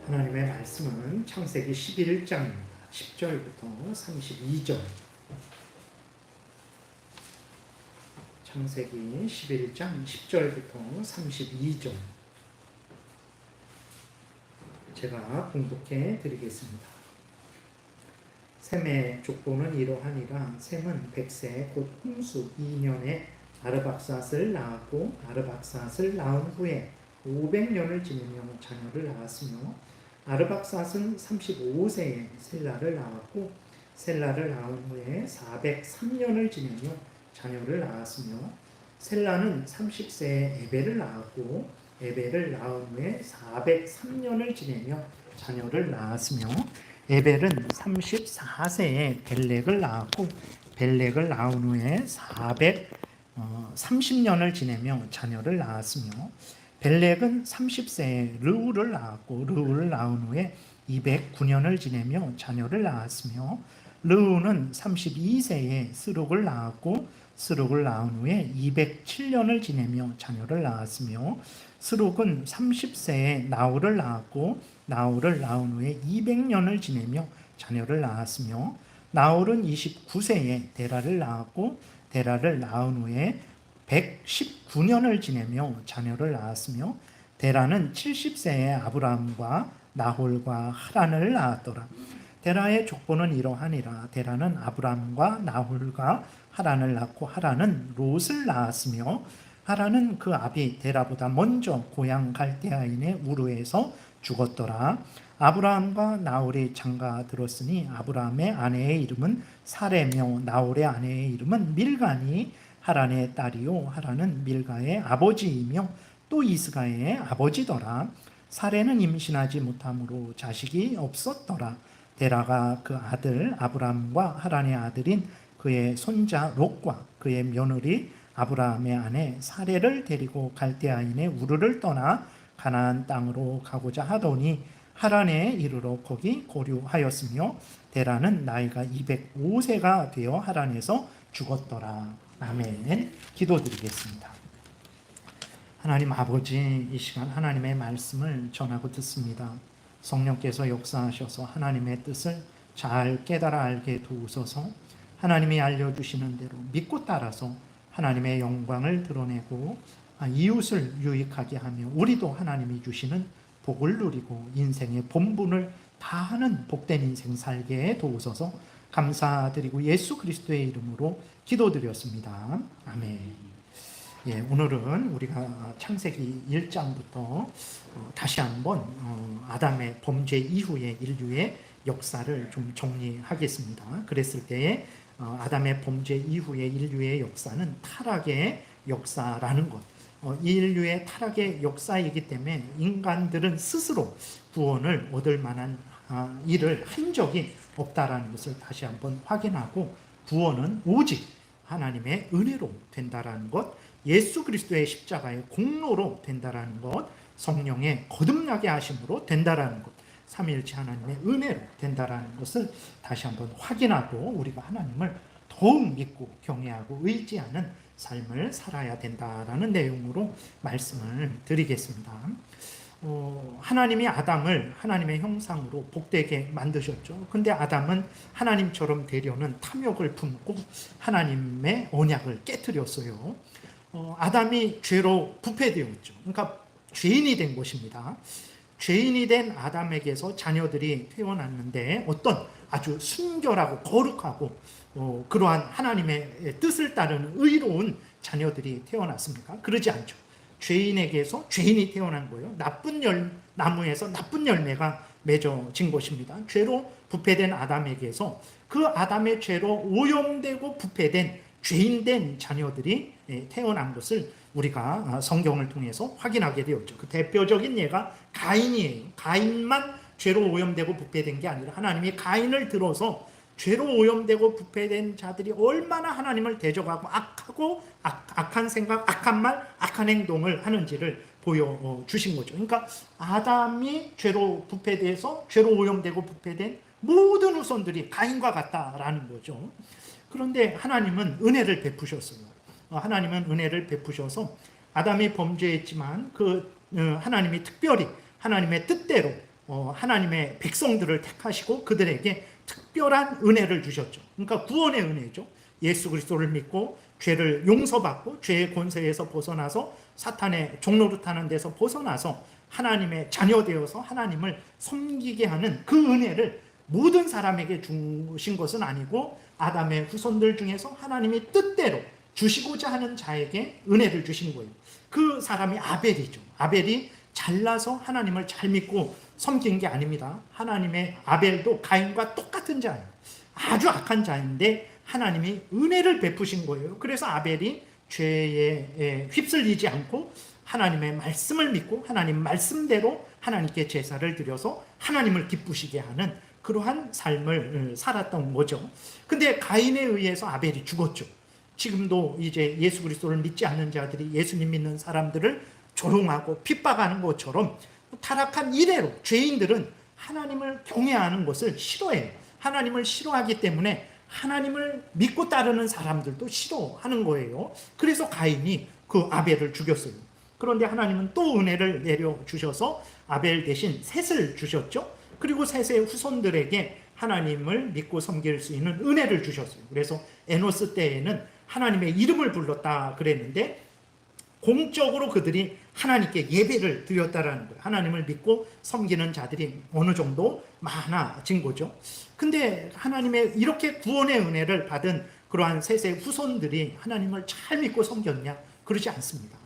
하나님의 말씀은 창세기 11장 10절부터 32절. 창세기 11장 10절부터 32절. 제가 봉독해 드리겠습니다. 셈의 족보는 이러하니라. 셈은 100세 곧 홍수 2년에 아르박삿을 낳았고 아르박삿을 낳은 후에 500년을 지내며 자녀를 낳았으며 아르박삿은 35세에 셀라를 낳았고 셀라를 낳은 후에 403년을 지내며 자녀를 낳았으며 셀라는 30세에 에벨을 낳았고 에벨을 낳은 후에 403년을 지내며 자녀를 낳았으며 에벨은 34세에 벨렉을 낳았고 벨렉을 낳은 후에 430년을 지내며 자녀를 낳았으며 벨렉은 30세에 르우를 낳았고 르우를 낳은 후에 209년을 지내며 자녀를 낳았으며 르우는 32세에 스룩을 낳았고 스룩을 낳은 후에 207년을 지내며 자녀를 낳았으며 스룩은 30세에 나홀을 낳았고 나홀을 낳은 후에 200년을 지내며 자녀를 낳았으며 나홀은 29세에 데라를 낳았고 데라를 낳은 후에 119년을 지내며 자녀를 낳았으며 데라는 70세에 아브라함과 나홀과 하란을 낳았더라. 데라의 족보는 이러하니라. 데라는 아브라함과 나홀과 하란을 낳고 하란은 롯을 낳았으며 하란은 그 아비 데라보다 먼저 고향 갈대아인의 우르에서 죽었더라. 아브라함과 나홀이 장가 들었으니 아브라함의 아내의 이름은 사레며 나홀의 아내의 이름은 밀가니 하란의 딸이요 하란은 밀가의 아버지이며 또 이스가의 아버지더라. 사레는 임신하지 못함으로 자식이 없었더라. 데라가 그 아들 아브라함과 하란의 아들인 그의 손자 롯과 그의 며느리 아브라함의 아내 사레를 데리고 갈대아인의 우르를 떠나 가나안 땅으로 가고자 하더니 하란에 이르러 거기 고류하였으며 데라는 나이가 205세가 되어 하란에서 죽었더라. 아멘. 기도드리겠습니다. 하나님 아버지, 이 시간 하나님의 말씀을 전하고 듣습니다. 성령께서 역사하셔서 하나님의 뜻을 잘 깨달아 알게 도우소서. 하나님이 알려주시는 대로 믿고 따라서 하나님의 영광을 드러내고 이웃을 유익하게 하며 우리도 하나님이 주시는 복을 누리고 인생의 본분을 다하는 복된 인생 살게 도우소서. 감사드리고 예수 그리스도의 이름으로 기도드렸습니다. 아멘. 예, 오늘은 우리가 창세기 1장부터 다시 한번 아담의 범죄 이후의 인류의 역사를 좀 정리하겠습니다. 그랬을 때에 아담의 범죄 이후의 인류의 역사는 타락의 역사라는 것. 인류의 타락의 역사이기 때문에 인간들은 스스로 구원을 얻을 만한 일을 한 적이 없다라는 것을 다시 한번 확인하고 구원은 오직 하나님의 은혜로 된다라는 것, 예수 그리스도의 십자가의 공로로 된다라는 것, 성령의 거듭나게 하심으로 된다라는 것, 삼위일체 하나님의 은혜로 된다라는 것을 다시 한번 확인하고 우리가 하나님을 더욱 믿고 경외하고 의지하는 삶을 살아야 된다라는 내용으로 말씀을 드리겠습니다. 하나님이 아담을 하나님의 형상으로 복되게 만드셨죠. 근데 아담은 하나님처럼 되려는 탐욕을 품고 하나님의 언약을 깨뜨렸어요. 아담이 죄로 부패되었죠. 그러니까 죄인이 된 것입니다. 죄인이 된 아담에게서 자녀들이 태어났는데 어떤 아주 순결하고 거룩하고 그러한 하나님의 뜻을 따르는 의로운 자녀들이 태어났습니까? 그러지 않죠. 죄인에게서 죄인이 태어난 거예요. 나무에서 나쁜 열매가 맺어진 것입니다. 죄로 부패된 아담에게서 그 아담의 죄로 오염되고 부패된 죄인된 자녀들이 태어난 것을 우리가 성경을 통해서 확인하게 되었죠. 그 대표적인 예가 가인이에요. 가인만 죄로 오염되고 부패된 게 아니라 하나님이 가인을 들어서 죄로 오염되고 부패된 자들이 얼마나 하나님을 대적하고 악한 생각, 악한 말, 악한 행동을 하는지를 보여주신 거죠. 그러니까 아담이 죄로 부패돼서 죄로 오염되고 부패된 모든 후손들이 가인과 같다라는 거죠. 그런데 하나님은 은혜를 베푸셨어요. 하나님은 은혜를 베푸셔서 아담이 범죄했지만 하나님이 특별히 하나님의 뜻대로 하나님의 백성들을 택하시고 그들에게 특별한 은혜를 주셨죠. 그러니까 구원의 은혜죠. 예수 그리스도를 믿고 죄를 용서받고 죄의 권세에서 벗어나서 사탄의 종노릇하는 데서 벗어나서 하나님의 자녀 되어서 하나님을 섬기게 하는 그 은혜를 모든 사람에게 주신 것은 아니고 아담의 후손들 중에서 하나님이 뜻대로 주시고자 하는 자에게 은혜를 주신 거예요. 그 사람이 아벨이죠. 아벨이 잘나서 하나님을 잘 믿고 섬긴 게 아닙니다. 하나님의 아벨도 가인과 똑같은 자예요. 아주 악한 자인데 하나님이 은혜를 베푸신 거예요. 그래서 아벨이 죄에 휩쓸리지 않고 하나님의 말씀을 믿고 하나님 말씀대로 하나님께 제사를 드려서 하나님을 기쁘시게 하는 그러한 삶을 살았던 거죠. 근데 가인에 의해서 아벨이 죽었죠. 지금도 이제 예수 그리스도를 믿지 않는 자들이 예수님 믿는 사람들을 조롱하고 핍박하는 것처럼 타락한 이래로 죄인들은 하나님을 경외하는 것을 싫어해요. 하나님을 싫어하기 때문에 하나님을 믿고 따르는 사람들도 싫어하는 거예요. 그래서 가인이 그 아벨을 죽였어요. 그런데 하나님은 또 은혜를 내려주셔서 아벨 대신 셋을 주셨죠. 그리고 셋의 후손들에게 하나님을 믿고 섬길 수 있는 은혜를 주셨어요. 그래서 에노스 때에는 하나님의 이름을 불렀다 그랬는데 공적으로 그들이 하나님께 예배를 드렸다라는 거예요. 하나님을 믿고 섬기는 자들이 어느 정도 많아진 거죠. 근데 하나님의 이렇게 구원의 은혜를 받은 그러한 셋의 후손들이 하나님을 잘 믿고 섬겼냐? 그러지 않습니다.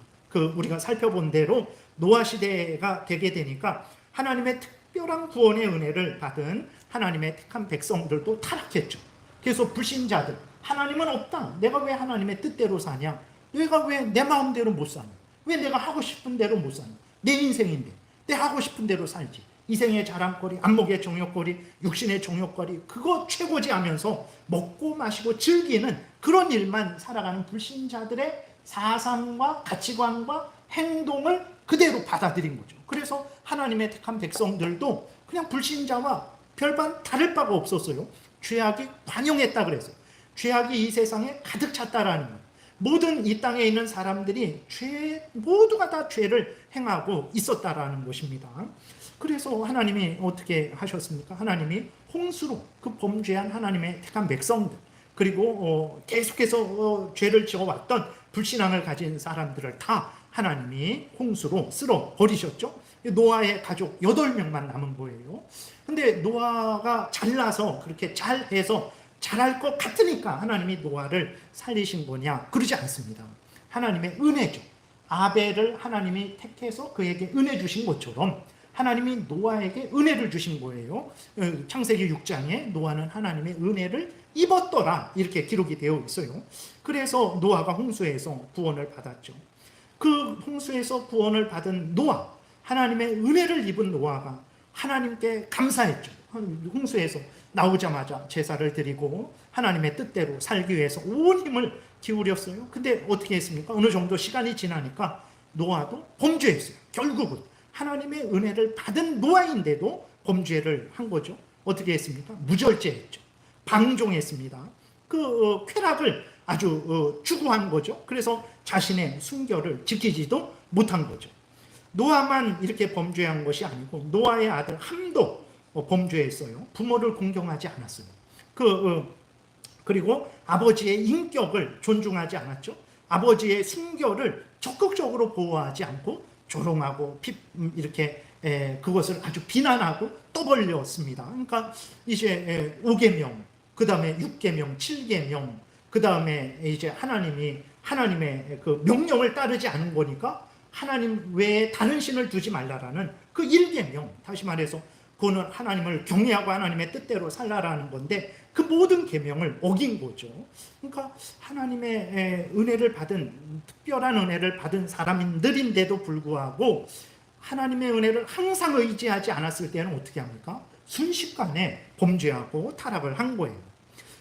우리가 살펴본 대로 노아 시대가 되게 되니까 하나님의 특별한 구원의 은혜를 받은 하나님의 택한 백성들도 타락했죠. 그래서 불신자들, 하나님은 없다. 내가 왜 하나님의 뜻대로 사냐? 내가 왜 내 마음대로 못 사냐? 왜 내가 하고 싶은 대로 못 사냐? 내 인생인데 내 하고 싶은 대로 살지. 이생의 자랑거리, 안목의 정욕거리, 육신의 정욕거리, 그거 최고지 하면서 먹고 마시고 즐기는 그런 일만 살아가는 불신자들의 사상과 가치관과 행동을 그대로 받아들인 거죠. 그래서 하나님의 택한 백성들도 그냥 불신자와 별반 다를 바가 없었어요. 죄악이 관영했다 그랬어요. 죄악이 이 세상에 가득 찼다라는 거예요. 모든 이 땅에 있는 사람들이 모두가 다 죄를 행하고 있었다라는 것입니다. 그래서 하나님이 어떻게 하셨습니까? 하나님이 홍수로 그 범죄한 하나님의 택한 백성들, 그리고 계속해서 죄를 지어왔던 불신앙을 가진 사람들을 다 하나님이 홍수로 쓸어 버리셨죠. 노아의 가족 8명만 남은 거예요. 근데 노아가 잘나서 그렇게 잘해서 잘할 것 같으니까 하나님이 노아를 살리신 거냐? 그러지 않습니다. 하나님의 은혜죠. 아벨을 하나님이 택해서 그에게 은혜 주신 것처럼 하나님이 노아에게 은혜를 주신 거예요. 창세기 6장에 노아는 하나님의 은혜를 입었더라 이렇게 기록이 되어 있어요. 그래서 노아가 홍수에서 구원을 받았죠. 그 홍수에서 구원을 받은 노아, 하나님의 은혜를 입은 노아가 하나님께 감사했죠. 홍수에서 나오자마자 제사를 드리고 하나님의 뜻대로 살기 위해서 온 힘을 기울였어요. 근데 어떻게 했습니까? 어느 정도 시간이 지나니까 노아도 범죄했어요. 결국은 하나님의 은혜를 받은 노아인데도 범죄를 한 거죠. 어떻게 했습니까? 무절제했죠. 방종했습니다. 그 쾌락을 아주 추구한 거죠. 그래서 자신의 순결을 지키지도 못한 거죠. 노아만 이렇게 범죄한 것이 아니고 노아의 아들 함도 범죄했어요. 부모를 공경하지 않았어요. 그리고 아버지의 인격을 존중하지 않았죠. 아버지의 순결을 적극적으로 보호하지 않고 조롱하고 이렇게 그것을 아주 비난하고 떠벌렸습니다. 그러니까 이제 5계명, 그 다음에 6계명, 7계명, 그 다음에 이제 하나님의 그 명령을 따르지 않은 거니까 하나님 외에 다른 신을 두지 말라라는 그 1계명, 다시 말해서 그거는 하나님을 경외하고 하나님의 뜻대로 살라라는 건데 그 모든 계명을 어긴 거죠. 그러니까 하나님의 은혜를 받은, 특별한 은혜를 받은 사람들인데도 불구하고 하나님의 은혜를 항상 의지하지 않았을 때는 어떻게 합니까? 순식간에 범죄하고 타락을 한 거예요.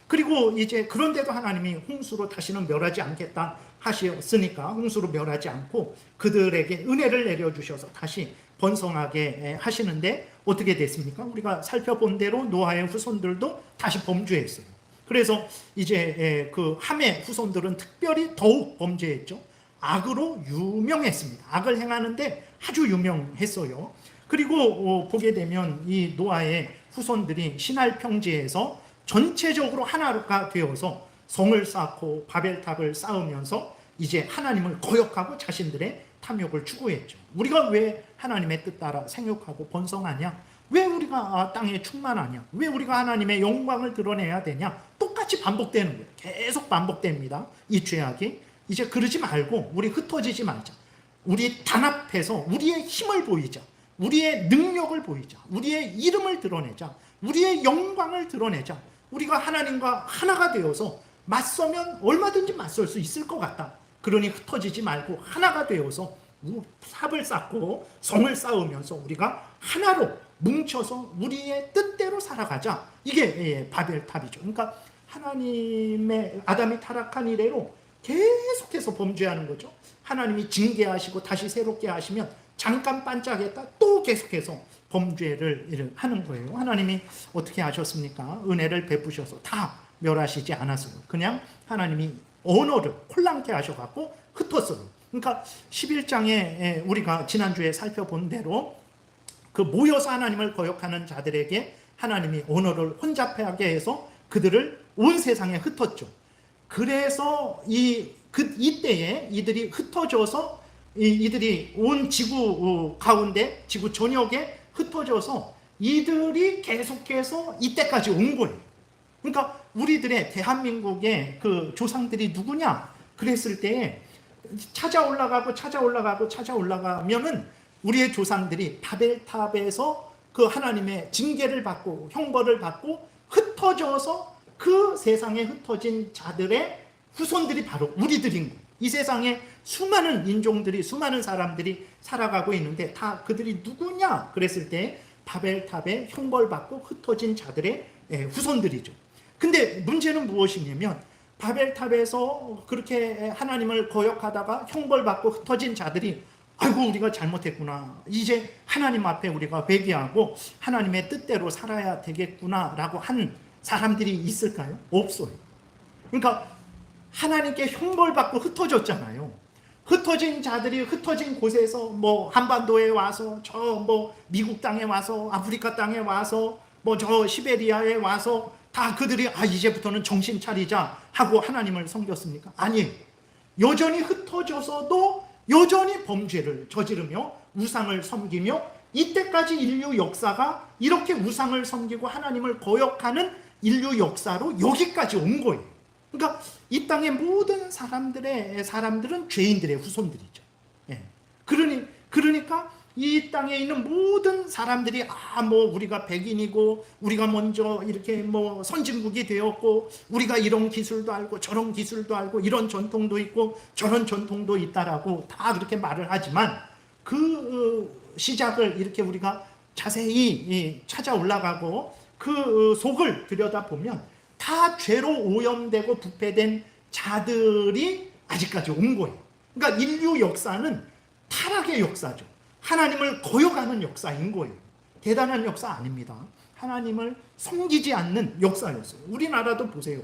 그리고 이제 그런데도 하나님이 홍수로 다시는 멸하지 않겠다 하셨으니까 홍수로 멸하지 않고 그들에게 은혜를 내려주셔서 다시 번성하게 하시는데 어떻게 됐습니까? 우리가 살펴본 대로 노아의 후손들도 다시 범죄했어요. 그래서 이제 그 함의 후손들은 특별히 더욱 범죄했죠. 악으로 유명했습니다. 악을 행하는데 아주 유명했어요. 그리고 보게 되면 이 노아의 후손들이 시날 평지에서 전체적으로 하나가 되어서 성을 쌓고 바벨탑을 쌓으면서 이제 하나님을 거역하고 자신들의 탐욕을 추구했죠. 우리가 왜 하나님의 뜻 따라 생육하고 번성하냐? 왜 우리가 땅에 충만하냐? 왜 우리가 하나님의 영광을 드러내야 되냐? 똑같이 반복되는 거예요. 계속 반복됩니다. 이 죄악이. 이제 그러지 말고 우리 흩어지지 말자. 우리 단합해서 우리의 힘을 보이자. 우리의 능력을 보이자. 우리의 이름을 드러내자. 우리의 영광을 드러내자. 우리가 하나님과 하나가 되어서 맞서면 얼마든지 맞설 수 있을 것 같다. 그러니 흩어지지 말고 하나가 되어서 탑을 쌓고 성을 쌓으면서 우리가 하나로 뭉쳐서 우리의 뜻대로 살아가자. 이게 바벨탑이죠. 그러니까 하나님의 아담이 타락한 이래로 계속해서 범죄하는 거죠. 하나님이 징계하시고 다시 새롭게 하시면 잠깐 반짝했다 또 계속해서 범죄를 하는 거예요. 하나님이 어떻게 하셨습니까? 은혜를 베푸셔서 다 멸하시지 않았어요. 그냥 하나님이 언어를 혼란케 하셔갖고 흩었어요. 그러니까 11장에 우리가 지난주에 살펴본 대로 그 모여서 하나님을 거역하는 자들에게 하나님이 언어를 혼잡하게 해서 그들을 온 세상에 흩었죠. 그래서 이때에 이들이 흩어져서 이들이 온 지구 가운데 지구 전역에 흩어져서 이들이 계속해서 이때까지 온 거예요. 그러니까 우리들의 대한민국의 그 조상들이 누구냐 그랬을 때 찾아올라가면은 우리의 조상들이 바벨탑에서 그 하나님의 징계를 받고 형벌을 받고 흩어져서 그 세상에 흩어진 자들의 후손들이 바로 우리들인 거예요. 이 세상에 수많은 인종들이 수많은 사람들이 살아가고 있는데 다 그들이 누구냐 그랬을 때 바벨탑에 형벌받고 흩어진 자들의 후손들이죠. 근데 문제는 무엇이냐면 바벨탑에서 그렇게 하나님을 거역하다가 형벌받고 흩어진 자들이 아이고 우리가 잘못했구나. 이제 하나님 앞에 우리가 회개하고 하나님의 뜻대로 살아야 되겠구나라고 한 사람들이 있을까요? 없어요. 그러니까 하나님께 형벌받고 흩어졌잖아요. 흩어진 자들이 흩어진 곳에서 뭐 한반도에 와서 저 뭐 미국 땅에 와서 아프리카 땅에 와서 뭐 저 시베리아에 와서 다 그들이 이제부터는 정신 차리자 하고 하나님을 섬겼습니까? 아니에요. 여전히 흩어져서도 여전히 범죄를 저지르며 우상을 섬기며 이때까지 인류 역사가 이렇게 우상을 섬기고 하나님을 거역하는 인류 역사로 여기까지 온 거예요. 그러니까 이 땅의 모든 사람들은 죄인들의 후손들이죠. 예. 그러니까 이 땅에 있는 모든 사람들이 뭐 우리가 백인이고 우리가 먼저 이렇게 뭐 선진국이 되었고 우리가 이런 기술도 알고 저런 기술도 알고 이런 전통도 있고 저런 전통도 있다라고 다 그렇게 말을 하지만 그 시작을 이렇게 우리가 자세히 찾아 올라가고 그 속을 들여다보면 다 죄로 오염되고 부패된 자들이 아직까지 온 거예요. 그러니까 인류 역사는 타락의 역사죠. 하나님을 거역하는 역사인 거예요. 대단한 역사 아닙니다. 하나님을 섬기지 않는 역사였어요. 우리나라도 보세요.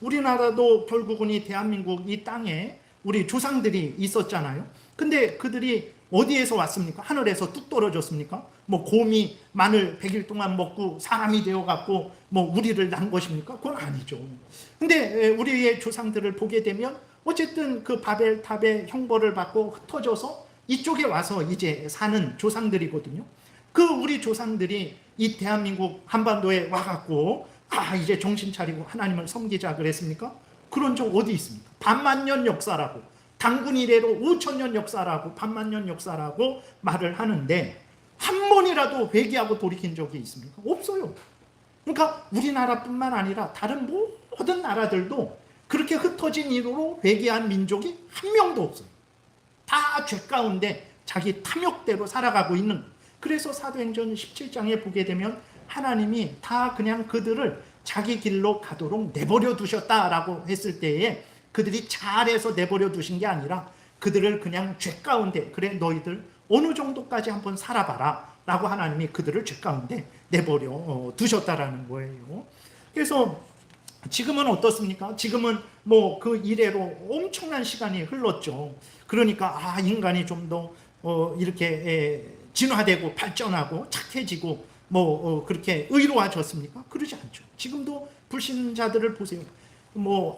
우리나라도 결국은 이 대한민국 이 땅에 우리 조상들이 있었잖아요. 근데 그들이 어디에서 왔습니까? 하늘에서 뚝 떨어졌습니까? 뭐 곰이 마늘 100일 동안 먹고 사람이 되어갖고 뭐 우리를 낳은 것입니까? 그건 아니죠. 근데 우리의 조상들을 보게 되면 어쨌든 그 바벨탑의 형벌을 받고 흩어져서 이쪽에 와서 이제 사는 조상들이거든요. 그 우리 조상들이 이 대한민국 한반도에 와갖고 이제 정신 차리고 하나님을 섬기자 그랬습니까? 그런 적 어디 있습니까? 반만년 역사라고 단군 이래로 5,000년 역사라고 반만년 역사라고 말을 하는데 한 번이라도 회개하고 돌이킨 적이 있습니까? 없어요. 그러니까 우리나라뿐만 아니라 다른 모든 나라들도 그렇게 흩어진 이유로 회개한 민족이 한 명도 없어요. 다 죄 가운데 자기 탐욕대로 살아가고 있는. 그래서 사도행전 17장에 보게 되면 하나님이 다 그냥 그들을 자기 길로 가도록 내버려 두셨다라고 했을 때에 그들이 잘해서 내버려 두신 게 아니라 그들을 그냥 죄 가운데 그래 너희들 어느 정도까지 한번 살아봐라 라고 하나님이 그들을 죄 가운데 내버려 두셨다라는 거예요. 그래서 지금은 어떻습니까? 지금은 뭐 그 이래로 엄청난 시간이 흘렀죠. 그러니까 인간이 좀 더 이렇게 진화되고 발전하고 착해지고 그렇게 의로워졌습니까? 그러지 않죠. 지금도 불신자들을 보세요.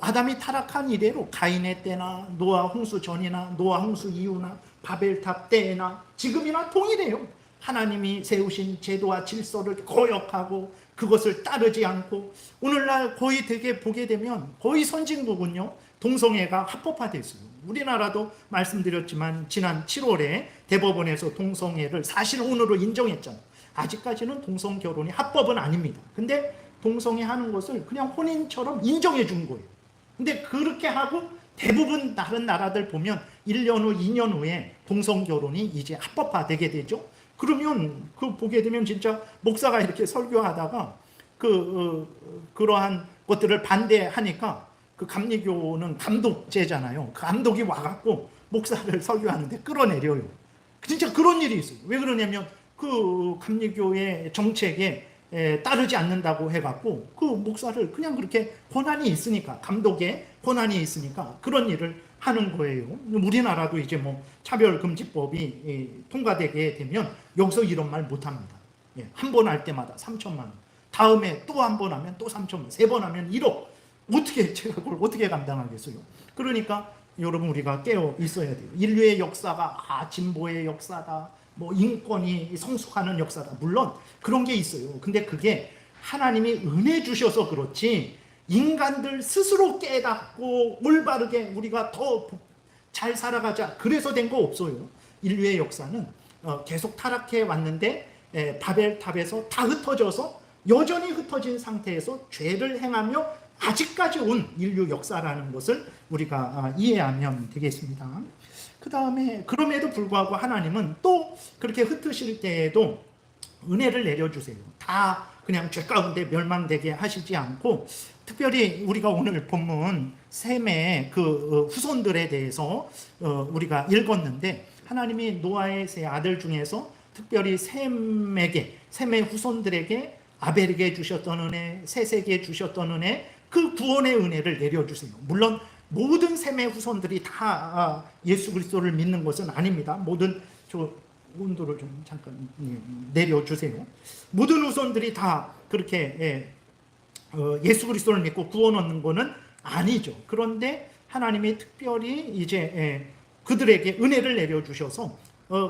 아담이 타락한 이래로 가인의 때나 노아 홍수 전이나 노아 홍수 이후나 바벨탑 때나 지금이나 동일해요. 하나님이 세우신 제도와 질서를 거역하고 그것을 따르지 않고, 오늘날 거의 되게 보게 되면 거의 선진국은요 동성애가 합법화됐어요. 우리나라도 말씀드렸지만 지난 7월에 대법원에서 동성애를 사실혼으로 인정했잖아요. 아직까지는 동성결혼이 합법은 아닙니다. 근데 동성애 하는 것을 그냥 혼인처럼 인정해 준 거예요. 근데 그렇게 하고 대부분 다른 나라들 보면 1년 후, 2년 후에 동성결혼이 이제 합법화되게 되죠. 그러면 보게 되면 진짜 목사가 이렇게 설교하다가 그러한 것들을 반대하니까, 그 감리교는 감독제잖아요. 그 감독이 와갖고 목사를 설교하는데 끌어내려요. 진짜 그런 일이 있어요. 왜 그러냐면 그 감리교의 정책에 따르지 않는다고 해갖고 그 목사를 그냥 그렇게 권한이 있으니까, 감독의 권한이 있으니까 그런 일을 하는 거예요. 우리나라도 이제 차별금지법이 통과되게 되면 여기서 이런 말 못합니다. 한 번 할 때마다 3천만 원, 다음에 또 한 번 하면 또 3천만 원, 3번 하면 1억. 어떻게 제가 그걸 어떻게 감당하겠어요? 그러니까 여러분, 우리가 깨어 있어야 돼요. 인류의 역사가 진보의 역사다, 인권이 성숙하는 역사다. 물론 그런 게 있어요. 근데 그게 하나님이 은혜 주셔서 그렇지, 인간들 스스로 깨닫고 올바르게 우리가 더 잘 살아가자 그래서 된 거 없어요. 인류의 역사는 계속 타락해 왔는데 바벨탑에서 다 흩어져서 여전히 흩어진 상태에서 죄를 행하며 아직까지 온 인류 역사라는 것을 우리가 이해하면 되겠습니다. 그 다음에 그럼에도 불구하고 하나님은 또 그렇게 흩으실 때에도 은혜를 내려주세요. 다 그냥 죄 가운데 멸망되게 하시지 않고, 특별히 우리가 오늘 본문 셈의 그 후손들에 대해서 우리가 읽었는데, 하나님이 노아의 세 아들 중에서 특별히 셈의 후손들에게 아벨에게 주셨던 은혜, 셋에게 주셨던 은혜, 그 구원의 은혜를 내려주세요. 물론 모든 셈의 후손들이 다 예수 그리스도를 믿는 것은 아닙니다. 온도를 좀 잠깐 내려주세요. 모든 후손들이 다 그렇게 예수 그리스도를 믿고 구원 얻는 것은 아니죠. 그런데 하나님이 특별히 이제 그들에게 은혜를 내려주셔서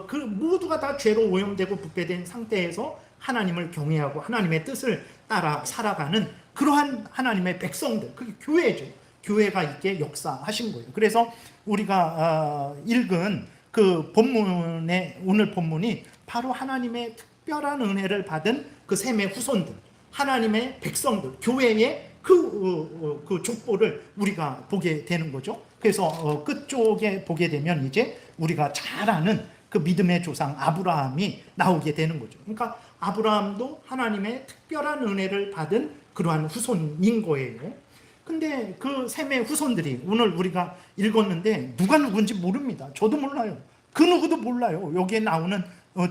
그 모두가 다 죄로 오염되고 부패된 상태에서 하나님을 경외하고 하나님의 뜻을 따라 살아가는 그러한 하나님의 백성들, 그게 교회죠. 교회가 있게 역사하신 거예요. 그래서 우리가 읽은 그 본문의 오늘 본문이 바로 하나님의 특별한 은혜를 받은 그 셈의 후손들, 하나님의 백성들, 교회의 그 족보를 우리가 보게 되는 거죠. 그래서 끝쪽에 보게 되면 이제 우리가 잘 아는 그 믿음의 조상 아브라함이 나오게 되는 거죠. 그러니까 아브라함도 하나님의 특별한 은혜를 받은 그러한 후손인 거예요. 근데 그 셈의 후손들이 오늘 우리가 읽었는데 누가 누군지 모릅니다. 저도 몰라요. 그 누구도 몰라요. 여기에 나오는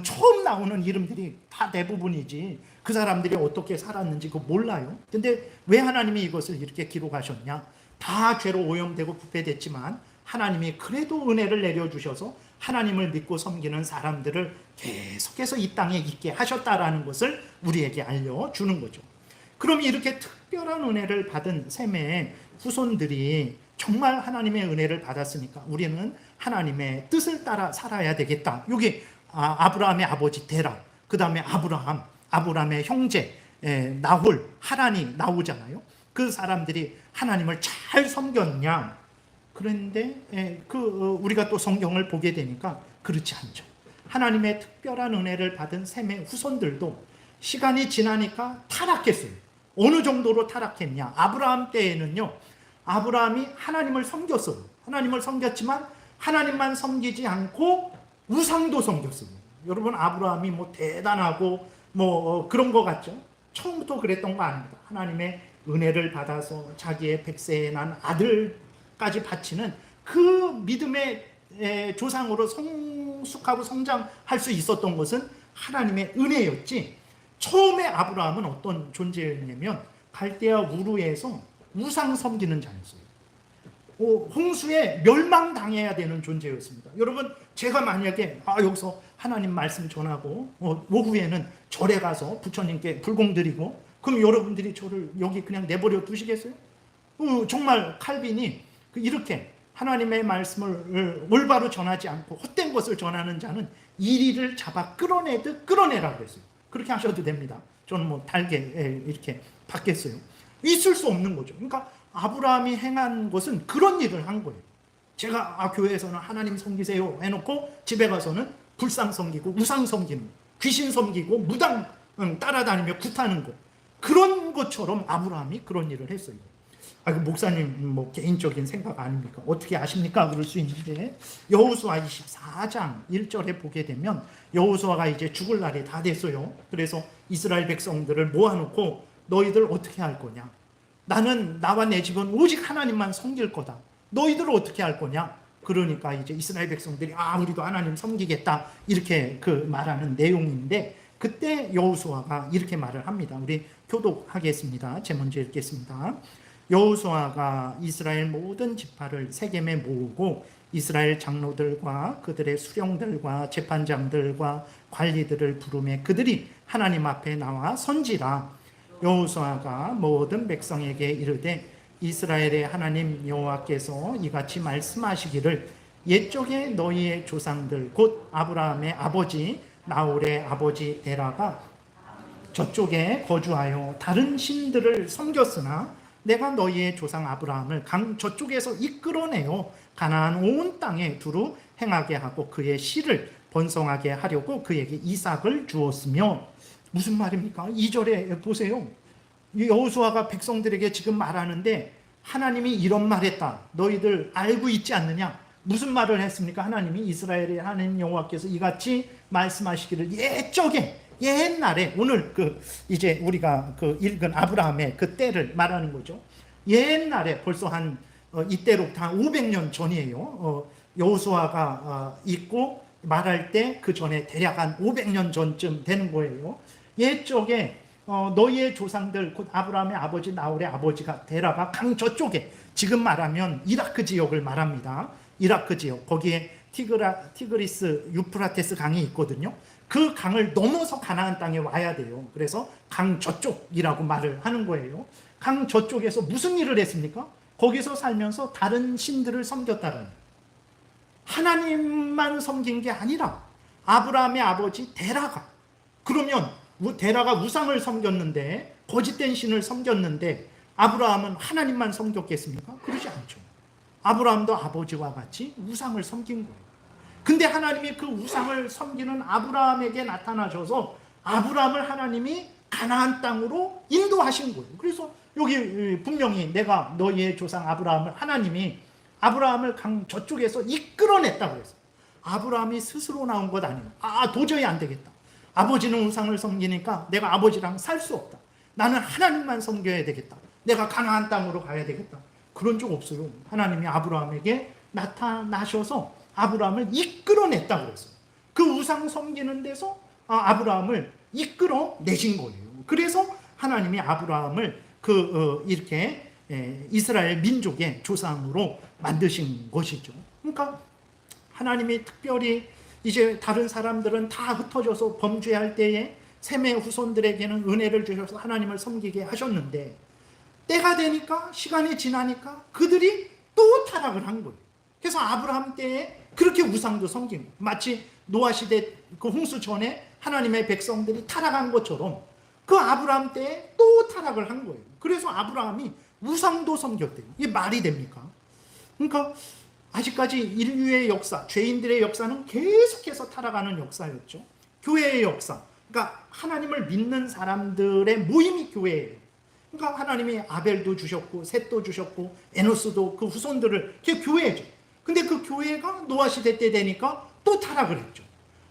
처음 나오는 이름들이 다 대부분이지 그 사람들이 어떻게 살았는지 그거 몰라요. 근데 왜 하나님이 이것을 이렇게 기록하셨냐? 다 죄로 오염되고 부패됐지만 하나님이 그래도 은혜를 내려주셔서 하나님을 믿고 섬기는 사람들을 계속해서 이 땅에 있게 하셨다라는 것을 우리에게 알려주는 거죠. 그럼 이렇게 특별한 은혜를 받은 셈의 후손들이 정말 하나님의 은혜를 받았으니까 우리는 하나님의 뜻을 따라 살아야 되겠다. 여기 아브라함의 아버지 데라, 그 다음에 아브라함의 형제 나홀, 하란이 나오잖아요. 그 사람들이 하나님을 잘 섬겼냐? 그런데 우리가 또 성경을 보게 되니까 그렇지 않죠. 하나님의 특별한 은혜를 받은 셈의 후손들도 시간이 지나니까 타락했어요. 어느 정도로 타락했냐? 아브라함 때에는요, 아브라함이 하나님을 섬겼어요. 하나님을 섬겼지만 하나님만 섬기지 않고 우상도 섬겼어요. 여러분, 아브라함이 대단하고 그런 거 같죠? 처음부터 그랬던 거 아닙니다. 하나님의 은혜를 받아서 자기의 백세에 난 아들까지 바치는 그 믿음의 조상으로 성숙하고 성장할 수 있었던 것은 하나님의 은혜였지, 처음에 아브라함은 어떤 존재였냐면 갈대아 우르에서 우상 섬기는 자였어요. 홍수에 멸망당해야 되는 존재였습니다. 여러분, 제가 만약에 여기서 하나님 말씀 전하고 오후에는 절에 가서 부처님께 불공 드리고, 그럼 여러분들이 저를 여기 그냥 내버려 두시겠어요? 정말 칼빈이 이렇게 하나님의 말씀을 올바로 전하지 않고 헛된 것을 전하는 자는 이리를 잡아 끌어내듯 끌어내라고 했어요. 그렇게 하셔도 됩니다. 저는 뭐 달게 이렇게 받겠어요. 있을 수 없는 거죠. 그러니까 아브라함이 행한 것은 그런 일을 한 거예요. 제가 교회에서는 하나님 섬기세요 해놓고 집에 가서는 불상 섬기고 우상 섬기는 거, 귀신 섬기고 무당 따라다니며 굿하는 거, 그런 것처럼 아브라함이 그런 일을 했어요. 목사님 뭐 개인적인 생각 아닙니까? 어떻게 아십니까? 그럴 수 있는데, 여호수아 24장 1절에 보게 되면 여호수아가 이제 죽을 날이 다 됐어요. 그래서 이스라엘 백성들을 모아놓고 너희들 어떻게 할 거냐? 나는 나와 내 집은 오직 하나님만 섬길 거다. 너희들 어떻게 할 거냐? 그러니까 이제 이스라엘 백성들이 우리도 하나님 섬기겠다 이렇게 말하는 내용인데, 그때 여호수아가 이렇게 말을 합니다. 우리 교독하겠습니다. 제가 먼저 읽겠습니다. 여호수아가 이스라엘 모든 지파를 세겜에 모으고 이스라엘 장로들과 그들의 수령들과 재판장들과 관리들을 부르매 그들이 하나님 앞에 나와 선지라. 여호수아가 모든 백성에게 이르되 이스라엘의 하나님 여호와께서 이같이 말씀하시기를 옛적에 너희의 조상들 곧 아브라함의 아버지 나홀의 아버지 데라가 저쪽에 거주하여 다른 신들을 섬겼으나 내가 너희의 조상 아브라함을 강 저쪽에서 이끌어내어 가나안 온 땅에 두루 행하게 하고 그의 씨를 번성하게 하려고 그에게 이삭을 주었으며. 무슨 말입니까? 2절에 보세요. 여호수아가 백성들에게 지금 말하는데 하나님이 이런 말했다. 너희들 알고 있지 않느냐? 무슨 말을 했습니까? 하나님이 이스라엘의 하나님 여호와께서 이같이 말씀하시기를 옛날에, 오늘 이제 우리가 읽은 아브라함의 그 때를 말하는 거죠. 옛날에 벌써 이때로부터 한 500년 전이에요. 여호수아가 있고 말할 때 그 전에 대략 한 500년 전쯤 되는 거예요. 옛적에 너희의 조상들 곧 아브라함의 아버지 나홀의 아버지가 데라가 강 저쪽에, 지금 말하면 이라크 지역을 말합니다. 이라크 지역, 거기에 티그리스 유프라테스 강이 있거든요. 그 강을 넘어서 가나안 땅에 와야 돼요. 그래서 강 저쪽이라고 말을 하는 거예요. 강 저쪽에서 무슨 일을 했습니까? 거기서 살면서 다른 신들을 섬겼다는, 하나님만 섬긴 게 아니라 아브라함의 아버지 데라가, 그러면 데라가 우상을 섬겼는데, 거짓된 신을 섬겼는데 아브라함은 하나님만 섬겼겠습니까? 그러지 않죠. 아브라함도 아버지와 같이 우상을 섬긴 거예요. 근데 하나님이 그 우상을 섬기는 아브라함에게 나타나셔서 아브라함을 하나님이 가나안 땅으로 인도하신 거예요. 그래서 여기 분명히 내가 너희의 조상 아브라함을, 하나님이 아브라함을 강 저쪽에서 이끌어냈다고 그랬어요. 아브라함이 스스로 나온 것 아니에요. 도저히 안 되겠다. 아버지는 우상을 섬기니까 내가 아버지랑 살 수 없다. 나는 하나님만 섬겨야 되겠다. 내가 가나안 땅으로 가야 되겠다. 그런 적 없어요. 하나님이 아브라함에게 나타나셔서 아브라함을 이끌어냈다고 그랬어요. 그 우상 섬기는 데서 아브라함을 이끌어내신 거예요. 그래서 하나님이 아브라함을 이렇게 이스라엘 민족의 조상으로 만드신 것이죠. 그러니까 하나님이 특별히 이제 다른 사람들은 다 흩어져서 범죄할 때에 셈의 후손들에게는 은혜를 주셔서 하나님을 섬기게 하셨는데, 때가 되니까, 시간이 지나니까 그들이 또 타락을 한 거예요. 그래서 아브라함 때에 그렇게 우상도 섬긴 거예요. 마치 노아 시대 그 홍수 전에 하나님의 백성들이 타락한 것처럼 그 아브라함 때에 또 타락을 한 거예요. 그래서 아브라함이 우상도 섬겼대요. 이게 말이 됩니까? 그러니까 아직까지 인류의 역사, 죄인들의 역사는 계속해서 타락하는 역사였죠. 교회의 역사, 그러니까 하나님을 믿는 사람들의 모임이 교회예요. 그러니까 하나님이 아벨도 주셨고 셋도 주셨고 에노스도 그 후손들을, 그게 교회죠. 근데 그 교회가 노아 시대 때 되니까 또 타락을 했죠.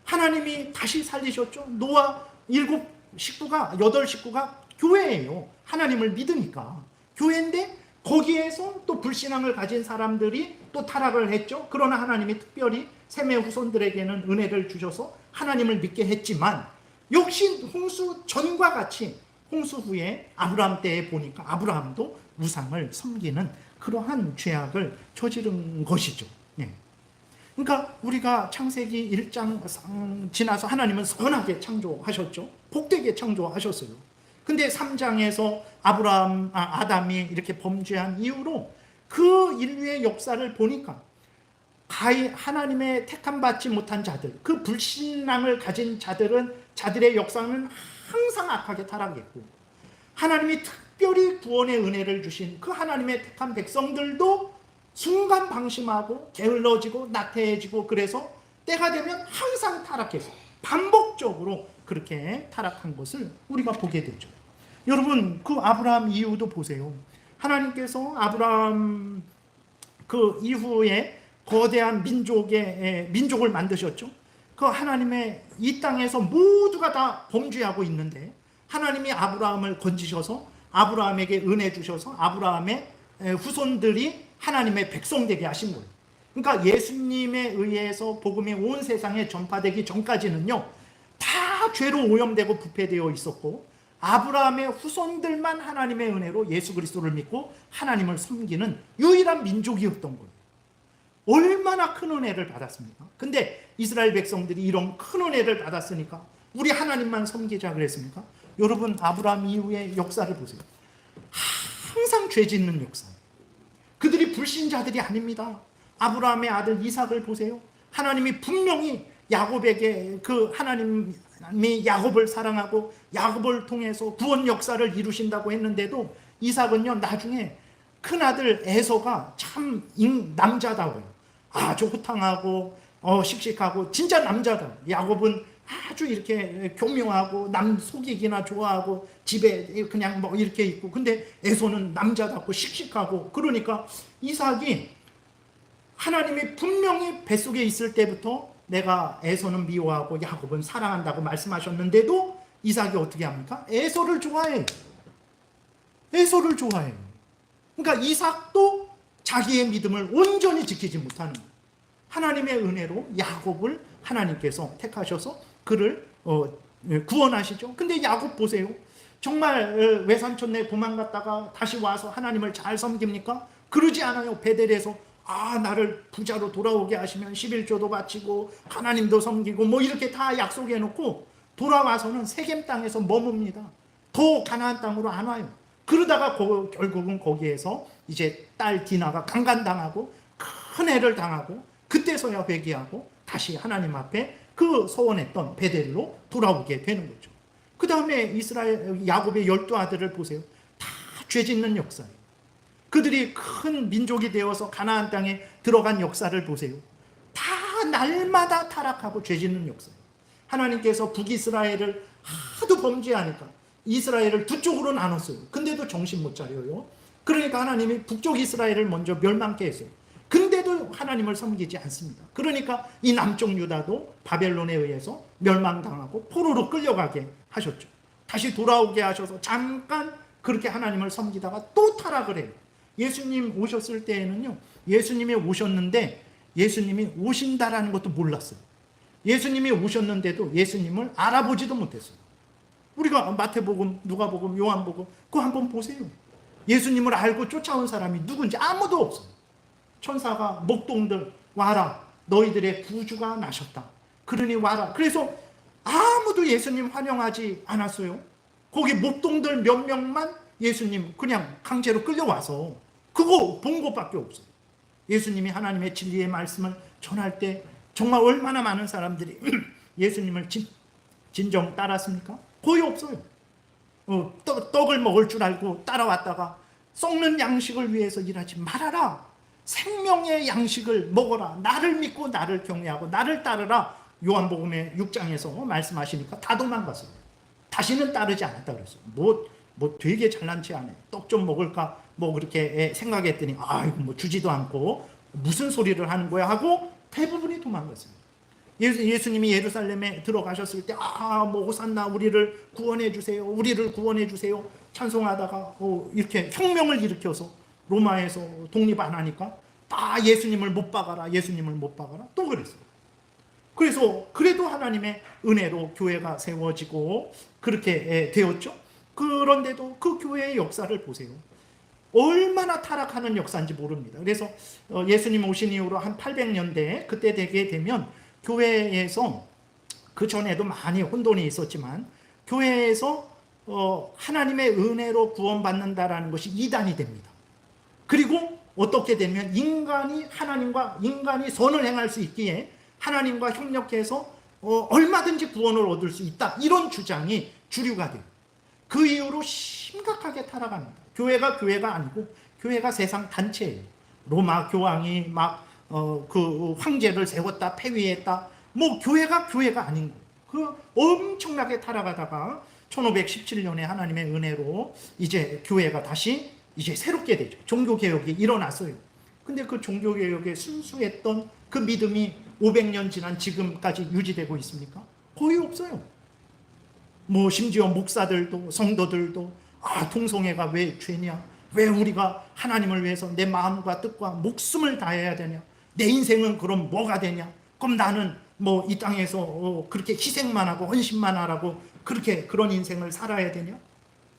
하나님이 다시 살리셨죠. 노아 8식구가 교회예요. 하나님을 믿으니까 교회인데 거기에서 또 불신앙을 가진 사람들이 또 타락을 했죠. 그러나 하나님이 특별히 셈의 후손들에게는 은혜를 주셔서 하나님을 믿게 했지만, 역시 홍수 전과 같이 홍수 후에 아브라함 때에 보니까 아브라함도 우상을 섬기는 그러한 죄악을 저지른 것이죠. 예. 그러니까 우리가 창세기 1장 지나서 하나님은 선하게 창조하셨죠. 복되게 창조하셨어요. 근데 3장에서 아담이 이렇게 범죄한 이후로 그 인류의 역사를 보니까 하나님의 택함 받지 못한 자들, 그 불신앙을 가진 자들의 역사는 항상 악하게 타락했고, 하나님이 특별히 구원의 은혜를 주신 그 하나님의 택한 백성들도 순간 방심하고 게을러지고 나태해지고, 그래서 때가 되면 항상 타락해서 반복적으로 그렇게 타락한 것을 우리가 보게 되죠. 여러분, 그 아브라함 이후도 보세요. 하나님께서 아브라함 그 이후에 거대한 민족을 만드셨죠. 그 하나님의 이 땅에서 모두가 다 범죄하고 있는데 하나님이 아브라함을 건지셔서 아브라함에게 은혜 주셔서 아브라함의 후손들이 하나님의 백성 되게 하신 거예요. 그러니까 예수님에 의해서 복음이 온 세상에 전파되기 전까지는요, 다 죄로 오염되고 부패되어 있었고, 아브라함의 후손들만 하나님의 은혜로 예수 그리스도를 믿고 하나님을 섬기는 유일한 민족이었던 거예요. 얼마나 큰 은혜를 받았습니까? 근데 이스라엘 백성들이 이런 큰 은혜를 받았으니까 우리 하나님만 섬기자 그랬습니까? 여러분, 아브라함 이후의 역사를 보세요. 항상 죄 짓는 역사예요. 그들이 불신자들이 아닙니다. 아브라함의 아들 이삭을 보세요. 하나님이 분명히 야곱에게 그 하나님이 야곱을 사랑하고 야곱을 통해서 구원 역사를 이루신다고 했는데도 이삭은요, 나중에 큰아들 에서가 참 남자다워요. 아주 호탕하고 씩씩하고 진짜 남자다. 야곱은 아주 이렇게 교묘하고 남 속이기나 좋아하고 집에 그냥 뭐 이렇게 있고, 근데 에서는 남자답고 씩씩하고, 그러니까 이삭이 하나님이 분명히 뱃속에 있을 때부터 내가 에서는 미워하고 야곱은 사랑한다고 말씀하셨는데도 이삭이 어떻게 합니까? 에서를 좋아해요. 에서를 좋아해요. 그러니까 이삭도 자기의 믿음을 온전히 지키지 못하는 거예요. 하나님의 은혜로 야곱을 하나님께서 택하셔서 그를 구원하시죠. 근데 야곱 보세요. 정말 외삼촌네 도망갔다가 다시 와서 하나님을 잘 섬깁니까? 그러지 않아요. 베델에서 나를 부자로 돌아오게 하시면 11조도 바치고 하나님도 섬기고 뭐 이렇게 다 약속해 놓고 돌아와서는 세겜 땅에서 머뭅니다. 더 가나안 땅으로 안 와요. 그러다가 결국은 거기에서 이제 딸 디나가 강간당하고 큰 애를 당하고, 그때서야 회개하고 다시 하나님 앞에 그 서원했던 베델로 돌아오게 되는 거죠. 그 다음에 야곱의 12아들을 보세요. 다 죄 짓는 역사예요. 그들이 큰 민족이 되어서 가나안 땅에 들어간 역사를 보세요. 다 날마다 타락하고 죄 짓는 역사예요. 하나님께서 북이스라엘을 하도 범죄하니까 이스라엘을 두 쪽으로 나눴어요. 근데도 정신 못 차려요. 그러니까 하나님이 북쪽 이스라엘을 먼저 멸망케 했어요. 근데도 하나님을 섬기지 않습니다. 그러니까 이 남쪽 유다도 바벨론에 의해서 멸망당하고 포로로 끌려가게 하셨죠. 다시 돌아오게 하셔서 잠깐 그렇게 하나님을 섬기다가 또 타락을 해요. 예수님 오셨을 때에는요, 예수님이 오셨는데 예수님이 오신다라는 것도 몰랐어요. 예수님이 오셨는데도 예수님을 알아보지도 못했어요. 우리가 마태복음, 누가복음, 요한복음 그거 한번 보세요. 예수님을 알고 쫓아온 사람이 누군지 아무도 없어요. 천사가 목동들 와라, 너희들의 구주가 나셨다. 그러니 와라. 그래서 아무도 예수님 환영하지 않았어요. 거기 목동들 몇 명만 예수님 그냥 강제로 끌려와서 그거 본 것밖에 없어요. 예수님이 하나님의 진리의 말씀을 전할 때 정말 얼마나 많은 사람들이 예수님을 진정 따랐습니까? 거의 없어요. 떡을 먹을 줄 알고 따라왔다가 썩는 양식을 위해서 일하지 말아라. 생명의 양식을 먹어라. 나를 믿고 나를 경외하고 나를 따르라. 요한복음의 6장에서 말씀하시니까 다 도망갔어요. 다시는 따르지 않았다 그랬어요. 뭐 되게 잘난 체 안 해. 떡 좀 먹을까 뭐 그렇게 생각했더니 이거 뭐 주지도 않고 무슨 소리를 하는 거야 하고 대부분이 도망갔어요. 예수님이 예루살렘에 들어가셨을 때 뭐 호산나, 우리를 구원해 주세요, 우리를 구원해 주세요 찬송하다가 이렇게 혁명을 일으켜서 로마에서 독립 안 하니까 다 예수님을 못 박아라, 예수님을 못 박아라 또 그랬어요. 그래서 그래도 하나님의 은혜로 교회가 세워지고 그렇게 되었죠. 그런데도 그 교회의 역사를 보세요. 얼마나 타락하는 역사인지 모릅니다. 그래서 예수님 오신 이후로 한 800년대 그때 되게 되면 교회에서, 그 전에도 많이 혼돈이 있었지만 교회에서 하나님의 은혜로 구원받는다라는 것이 이단이 됩니다. 그리고 어떻게 되면 인간이 선을 행할 수 있기에 하나님과 협력해서 얼마든지 구원을 얻을 수 있다, 이런 주장이 주류가 돼요. 그 이후로 심각하게 타락합니다. 교회가 아니고 교회가 세상 단체예요. 로마 교황이 그 황제를 세웠다, 폐위했다, 교회가 아닌 거예요. 그 엄청나게 타락하다가 1517년에 하나님의 은혜로 이제 교회가 다시 이제 새롭게 되죠. 종교개혁이 일어났어요. 근데 그 종교개혁에 순수했던 그 믿음이 500년 지난 지금까지 유지되고 있습니까? 거의 없어요. 심지어 목사들도, 성도들도, 통성애가 왜 죄냐? 왜 우리가 하나님을 위해서 내 마음과 뜻과 목숨을 다해야 되냐? 내 인생은 그럼 뭐가 되냐? 그럼 나는 이 땅에서 그렇게 희생만 하고 헌신만 하라고 그런 인생을 살아야 되냐?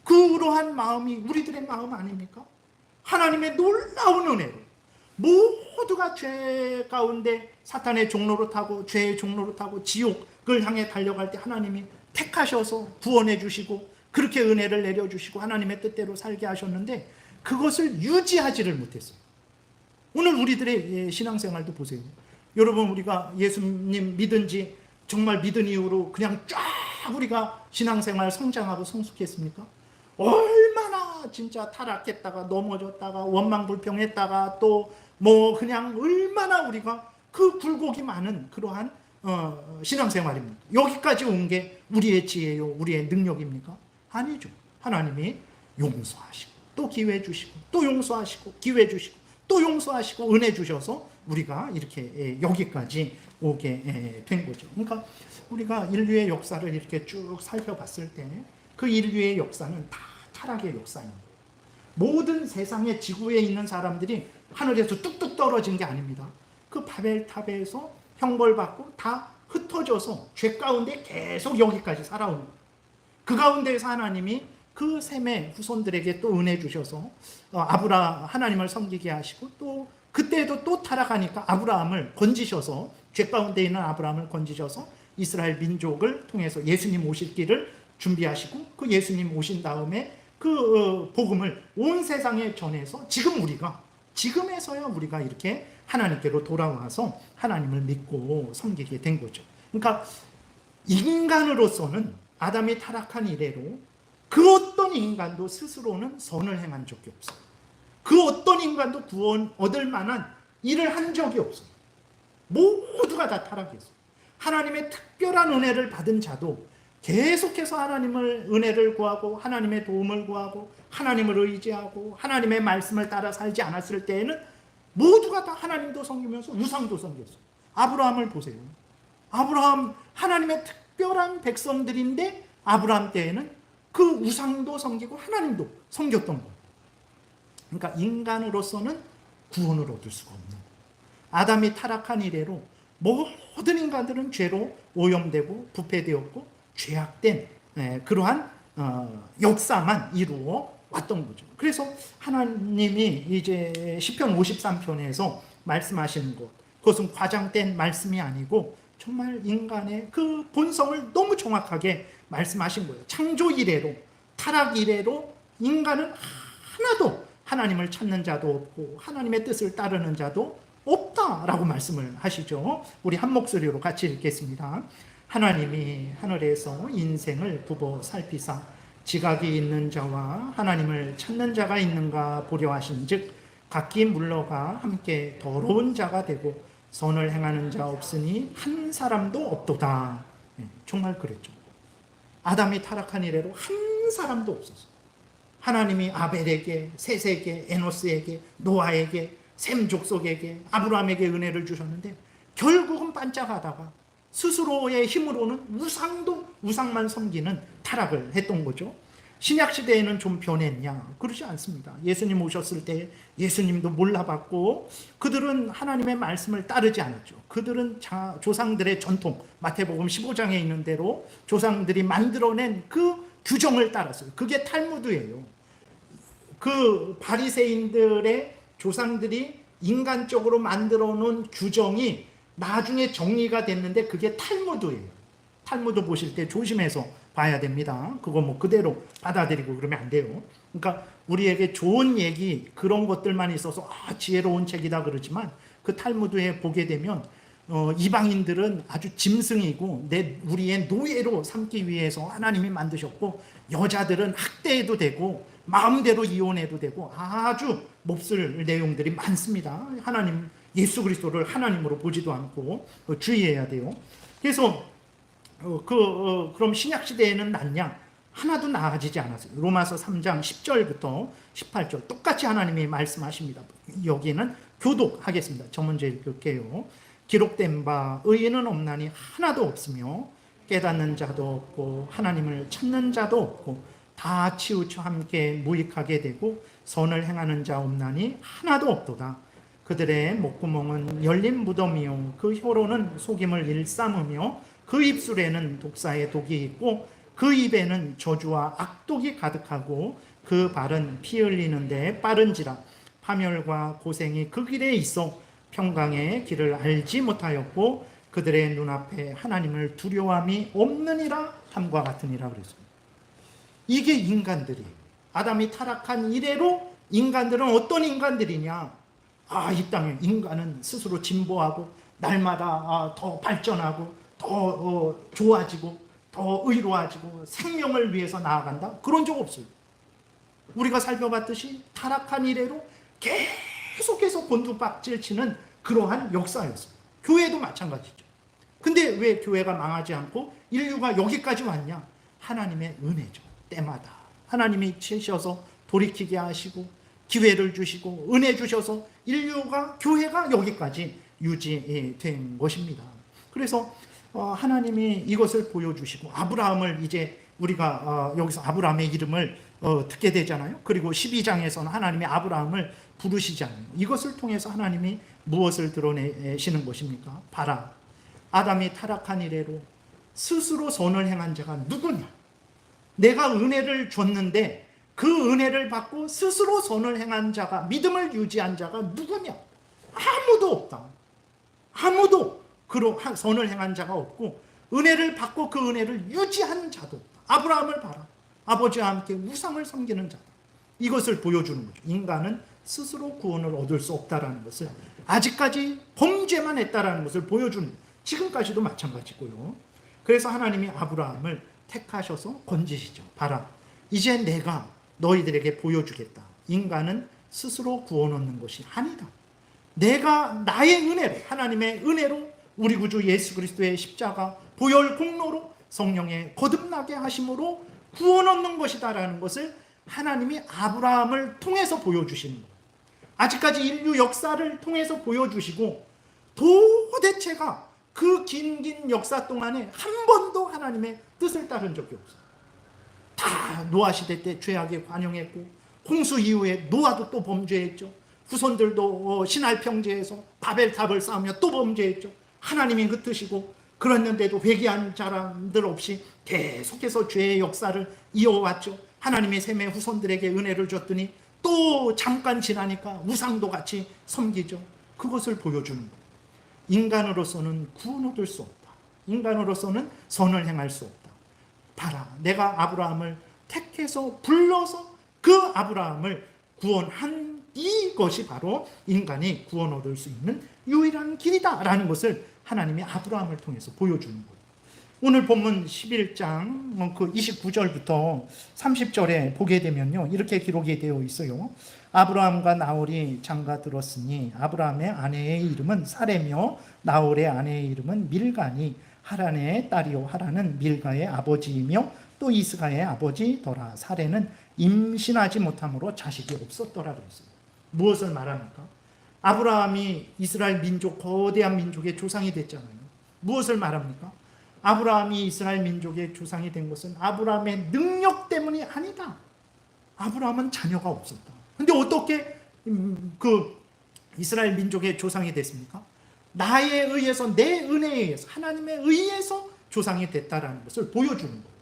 그러한 마음이 우리들의 마음 아닙니까? 하나님의 놀라운 은혜로 모두가 죄 가운데 사탄의 종로로 타고 죄의 종로로 타고 지옥을 향해 달려갈 때 하나님이 택하셔서 구원해 주시고 그렇게 은혜를 내려주시고 하나님의 뜻대로 살게 하셨는데 그것을 유지하지를 못했어요. 오늘 우리들의 신앙생활도 보세요. 여러분, 우리가 예수님 믿은 지 정말 믿은 이후로 그냥 쫙 우리가 신앙생활 성장하고 성숙했습니까? 얼마나 진짜 타락했다가 넘어졌다가 원망불평했다가 또 그냥 얼마나 우리가 그 굴곡이 많은 그러한 신앙생활입니다. 여기까지 온 게 우리의 지혜요, 우리의 능력입니까? 아니죠. 하나님이 용서하시고 또 기회 주시고 또 용서하시고 기회 주시고 또 용서하시고 은혜 주셔서 우리가 이렇게 여기까지 오게 된 거죠. 그러니까 우리가 인류의 역사를 이렇게 쭉 살펴봤을 때 그 인류의 역사는 다 타락의 역사입니다. 모든 세상의 지구에 있는 사람들이 하늘에서 뚝뚝 떨어진 게 아닙니다. 그 바벨탑에서 형벌받고 다 흩어져서 죄 가운데 계속 여기까지 살아오는 거예요. 그 가운데에서 하나님이 그 셈의 후손들에게 또 은혜 주셔서 하나님을 섬기게 하시고 또 그때도 또 타락하니까 아브라함을 건지셔서 죄 가운데 있는 아브라함을 건지셔서 이스라엘 민족을 통해서 예수님 오실 길을 준비하시고 그 예수님 오신 다음에 그 복음을 온 세상에 전해서 지금에서야 우리가 이렇게 하나님께로 돌아와서 하나님을 믿고 섬기게 된 거죠. 그러니까 인간으로서는 아담이 타락한 이래로 그 어떤 인간도 스스로는 선을 행한 적이 없어요. 그 어떤 인간도 구원 얻을 만한 일을 한 적이 없어요. 모두가 다 타락했어요. 하나님의 특별한 은혜를 받은 자도 계속해서 하나님을 은혜를 구하고 하나님의 도움을 구하고 하나님을 의지하고 하나님의 말씀을 따라 살지 않았을 때에는 모두가 다 하나님도 섬기면서 우상도 섬겼어요. 아브라함을 보세요. 아브라함 하나님의 특별한 백성들인데 아브라함 때에는 그 우상도 섬기고 하나님도 섬겼던 거예요. 그러니까 인간으로서는 구원을 얻을 수가 없는 거예요. 아담이 타락한 이래로 모든 인간들은 죄로 오염되고 부패되었고 죄악된 그러한 역사만 이루어 왔던 거죠. 그래서 하나님이 이제 시편 53편에서 말씀하시는 것, 그것은 과장된 말씀이 아니고 정말 인간의 그 본성을 너무 정확하게 말씀하신 거예요. 창조 이래로, 타락 이래로 인간은 하나도 하나님을 찾는 자도 없고 하나님의 뜻을 따르는 자도 없다라고 말씀을 하시죠. 우리 한 목소리로 같이 읽겠습니다. 하나님이 하늘에서 인생을 두고 살피사 지각이 있는 자와 하나님을 찾는 자가 있는가 보려 하신즉 각기 물러가 함께 더러운 자가 되고 선을 행하는 자 없으니 한 사람도 없도다. 정말 그랬죠. 아담이 타락한 이래로 한 사람도 없었어요. 하나님이 아벨에게, 셋에게, 에노스에게, 노아에게, 셈 족속에게, 아브라함에게 은혜를 주셨는데 결국은 반짝하다가 스스로의 힘으로는 우상만 섬기는 타락을 했던 거죠. 신약시대에는 좀 변했냐? 그렇지 않습니다. 예수님 오셨을 때 예수님도 몰라봤고 그들은 하나님의 말씀을 따르지 않았죠. 그들은 조상들의 전통, 마태복음 15장에 있는 대로 조상들이 만들어낸 그 규정을 따랐어요. 그게 탈무드예요. 그 바리새인들의 조상들이 인간적으로 만들어 놓은 규정이 나중에 정리가 됐는데 그게 탈무드예요. 탈무드 보실 때 조심해서 봐야 됩니다. 그거 뭐 그대로 받아들이고 그러면 안 돼요. 그러니까 우리에게 좋은 얘기 그런 것들만 있어서 지혜로운 책이다 그러지만 그 탈무드에 보게 되면 이방인들은 아주 짐승이고 우리의 노예로 삼기 위해서 하나님이 만드셨고, 여자들은 학대해도 되고 마음대로 이혼해도 되고 아주 몹쓸 내용들이 많습니다. 하나님 예수 그리스도를 하나님으로 보지도 않고 주의해야 돼요. 그래서 그럼 신약 시대에는 낫냐? 하나도 나아지지 않았어요. 로마서 3장 10절부터 18절 똑같이 하나님이 말씀하십니다. 여기는 교독하겠습니다. 저 문제 읽을게요. 기록된 바 의인은 없나니 하나도 없으며 깨닫는 자도 없고 하나님을 찾는 자도 없고 다 치우쳐 함께 무익하게 되고 선을 행하는 자 없나니 하나도 없도다. 그들의 목구멍은 열린 무덤이요 그 혀로는 속임을 일삼으며 그 입술에는 독사의 독이 있고 그 입에는 저주와 악독이 가득하고 그 발은 피 흘리는데 빠른지라. 파멸과 고생이 그 길에 있어 평강의 길을 알지 못하였고 그들의 눈앞에 하나님을 두려움이 없느니라 함과 같으니라 그랬습니다. 이게 인간들이에요. 아담이 타락한 이래로 인간들은 어떤 인간들이냐? 이 땅에 인간은 스스로 진보하고 날마다 더 발전하고 더 좋아지고 더 의로워지고 생명을 위해서 나아간다? 그런 적 없어요. 우리가 살펴봤듯이 타락한 이래로 계속해서 곤두박질 치는 그러한 역사였어요. 교회도 마찬가지죠. 근데 왜 교회가 망하지 않고 인류가 여기까지 왔냐? 하나님의 은혜죠. 때마다 하나님이 치셔서 돌이키게 하시고 기회를 주시고 은혜 주셔서 인류가 교회가 여기까지 유지된 것입니다. 그래서 하나님이 이것을 보여주시고 아브라함을 이제 우리가 여기서 아브라함의 이름을 듣게 되잖아요. 그리고 12장에서는 하나님이 아브라함을 부르시잖아요. 이것을 통해서 하나님이 무엇을 드러내시는 것입니까? 봐라, 아담이 타락한 이래로 스스로 선을 행한 자가 누구냐? 내가 은혜를 줬는데 그 은혜를 받고 스스로 선을 행한 자가, 믿음을 유지한 자가 누구냐? 아무도 없다. 아무도 선을 행한 자가 없고 은혜를 받고 그 은혜를 유지한 자도 없다. 아브라함을 봐라. 아버지와 함께 우상을 섬기는 자다. 이것을 보여주는 거죠. 인간은 스스로 구원을 얻을 수 없다라는 것을, 아직까지 범죄만 했다라는 것을 보여주는, 지금까지도 마찬가지고요. 그래서 하나님이 아브라함을 택하셔서 건지시죠. 봐라, 이제 내가 너희들에게 보여주겠다. 인간은 스스로 구원 얻는 것이 아니다. 내가 나의 은혜로, 하나님의 은혜로, 우리 구주 예수 그리스도의 십자가 보혈 공로로 성령의 거듭나게 하심으로 구원 얻는 것이다라는 것을 하나님이 아브라함을 통해서 보여주시는 거예요. 아직까지 인류 역사를 통해서 보여주시고 도대체가 그 긴 역사 동안에 한 번도 하나님의 뜻을 따른 적이 없어요. 다 노아 시대 때 죄악에 관용했고 홍수 이후에 노아도 또 범죄했죠. 후손들도 신할 평지에서 바벨탑을 쌓으며 또 범죄했죠. 하나님이 흩으시고 그랬는데도 회개한 사람들 없이 계속해서 죄의 역사를 이어왔죠. 하나님의 셈의 후손들에게 은혜를 줬더니 또 잠깐 지나니까 우상도 같이 섬기죠. 그것을 보여주는 거예요. 인간으로서는 구원 얻을 수 없다. 인간으로서는 선을 행할 수 없다. 봐라, 내가 아브라함을 택해서 불러서 그 아브라함을 구원한 이것이 바로 인간이 구원 얻을 수 있는 유일한 길이다라는 것을 하나님이 아브라함을 통해서 보여주는 거예요. 오늘 본문 11장 그 29절부터 30절에 보게 되면요, 이렇게 기록이 되어 있어요. 아브라함과 나홀이 장가들었으니 아브라함의 아내의 이름은 사레며 나홀의 아내의 이름은 밀가니 하란의 딸이요 하란은 밀가의 아버지이며 또 이스가의 아버지더라. 사레는 임신하지 못함으로 자식이 없었더라 그랬어요. 무엇을 말합니까? 아브라함이 이스라엘 민족, 거대한 민족의 조상이 됐잖아요. 무엇을 말합니까? 아브라함이 이스라엘 민족의 조상이 된 것은 아브라함의 능력 때문이 아니다. 아브라함은 자녀가 없었다. 근데 어떻게 그 이스라엘 민족의 조상이 됐습니까? 나에 의해서, 내 은혜에 의해서, 하나님에 의해서 조상이 됐다라는 것을 보여주는 거예요.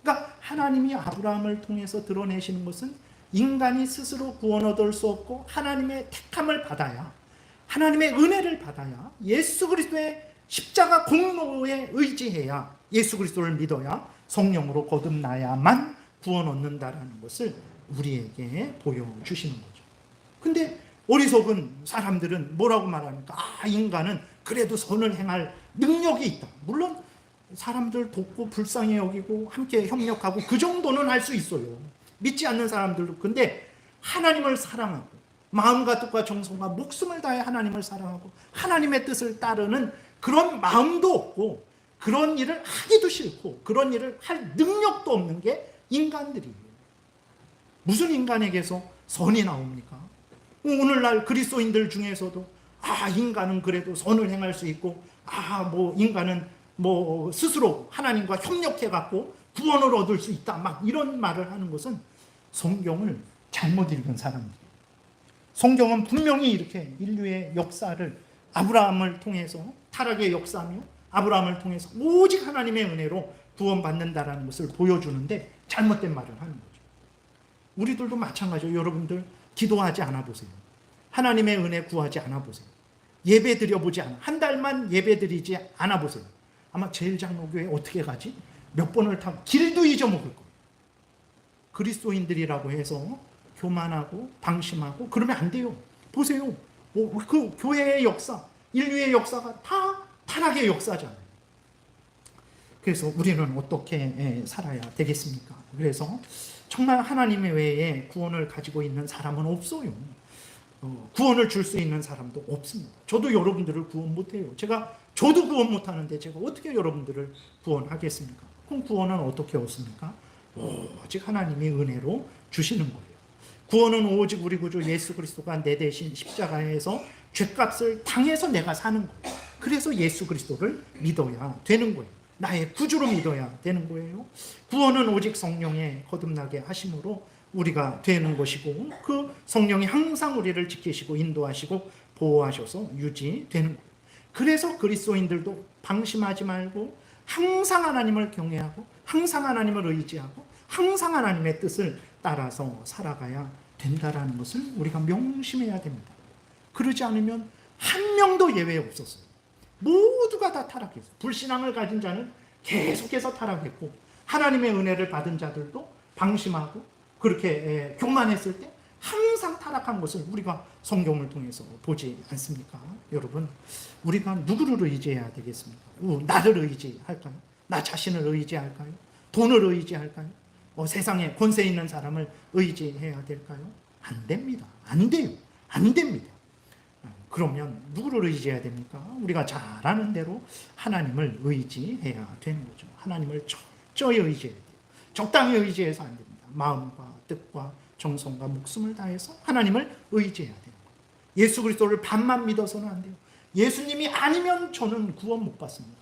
그러니까 하나님이 아브라함을 통해서 드러내시는 것은 인간이 스스로 구원 얻을 수 없고 하나님의 택함을 받아야, 하나님의 은혜를 받아야, 예수 그리스도의 십자가 공로에 의지해야, 예수 그리스도를 믿어야 성령으로 거듭나야만 구원 얻는다라는 것을 우리에게 보여주시는 거죠. 근데 어리석은 사람들은 뭐라고 말합니까? 인간은 그래도 선을 행할 능력이 있다. 물론 사람들 돕고 불쌍히 여기고 함께 협력하고 그 정도는 할 수 있어요. 믿지 않는 사람들도. 근데 하나님을 사랑하고 마음과 뜻과 정성과 목숨을 다해 하나님을 사랑하고 하나님의 뜻을 따르는 그런 마음도 없고 그런 일을 하기도 싫고 그런 일을 할 능력도 없는 게 인간들이에요. 무슨 인간에게서 선이 나옵니까? 오늘날 그리스도인들 중에서도 인간은 그래도 선을 행할 수 있고 인간은 스스로 하나님과 협력해 갖고 구원을 얻을 수 있다, 막 이런 말을 하는 것은 성경을 잘못 읽은 사람들이에요. 성경은 분명히 이렇게 인류의 역사를 아브라함을 통해서, 타락의 역사며 아브라함을 통해서 오직 하나님의 은혜로 구원받는다라는 것을 보여주는데 잘못된 말을 하는 거죠. 우리들도 마찬가지예요. 여러분들 기도하지 않아 보세요. 하나님의 은혜 구하지 않아 보세요. 예배 드려보지 않아. 한 달만 예배 드리지 않아 보세요. 아마 제일장로교회 어떻게 가지? 몇 번을 타고 길도 잊어먹을 거예요. 그리스도인들이라고 해서 교만하고 방심하고 그러면 안 돼요. 보세요. 그 교회의 역사, 인류의 역사가 다 타락의 역사잖아요. 그래서 우리는 어떻게 살아야 되겠습니까? 그래서 정말 하나님 외에 구원을 가지고 있는 사람은 없어요. 구원을 줄 수 있는 사람도 없습니다. 저도 여러분들을 구원 못해요. 저도 구원 못하는데 제가 어떻게 여러분들을 구원하겠습니까? 그럼 구원은 어떻게 얻습니까? 오직 하나님이 은혜로 주시는 거예요. 구원은 오직 우리 구주 예수 그리스도가 내 대신 십자가에서 죄값을 당해서 내가 사는 거예요. 그래서 예수 그리스도를 믿어야 되는 거예요. 나의 구주로 믿어야 되는 거예요. 구원은 오직 성령의 거듭나게 하심으로 우리가 되는 것이고, 그 성령이 항상 우리를 지키시고 인도하시고 보호하셔서 유지되는 거예요. 그래서 그리스도인들도 방심하지 말고 항상 하나님을 경외하고 항상 하나님을 의지하고 항상 하나님의 뜻을 따라서 살아가야 된다라는 것을 우리가 명심해야 됩니다. 그러지 않으면 한 명도 예외 없었어요. 모두가 다 타락했어요. 불신앙을 가진 자는 계속해서 타락했고, 하나님의 은혜를 받은 자들도 방심하고 그렇게 교만했을 때 항상 타락한 것을 우리가 성경을 통해서 보지 않습니까? 여러분, 우리가 누구를 의지해야 되겠습니까? 나를 의지할까요? 나 자신을 의지할까요? 돈을 의지할까요? 세상에 권세 있는 사람을 의지해야 될까요? 안 됩니다. 안 돼요. 안 됩니다. 그러면 누구를 의지해야 됩니까? 우리가 잘 아는 대로 하나님을 의지해야 되는 거죠. 하나님을 철저히 의지해야 돼요. 적당히 의지해서 안 됩니다. 마음과 뜻과 정성과 목숨을 다해서 하나님을 의지해야 돼요. 예수 그리스도를 반만 믿어서는 안 돼요. 예수님이 아니면 저는 구원 못 받습니다.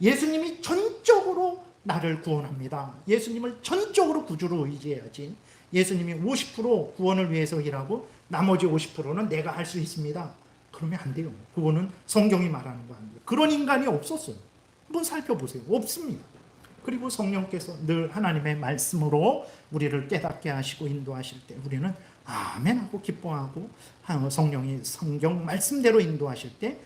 예수님이 전적으로 나를 구원합니다. 예수님을 전적으로 구주로 의지해야지. 예수님이 50% 구원을 위해서 일하고 나머지 50%는 내가 할 수 있습니다. 그러면 안 돼요. 그거는 성경이 말하는 거 아니에요. 그런 인간이 없었어요. 한번 살펴보세요. 없습니다. 그리고 성령께서 늘 하나님의 말씀으로 우리를 깨닫게 하시고 인도하실 때 우리는 아멘하고 기뻐하고 성령이 성경 말씀대로 인도하실 때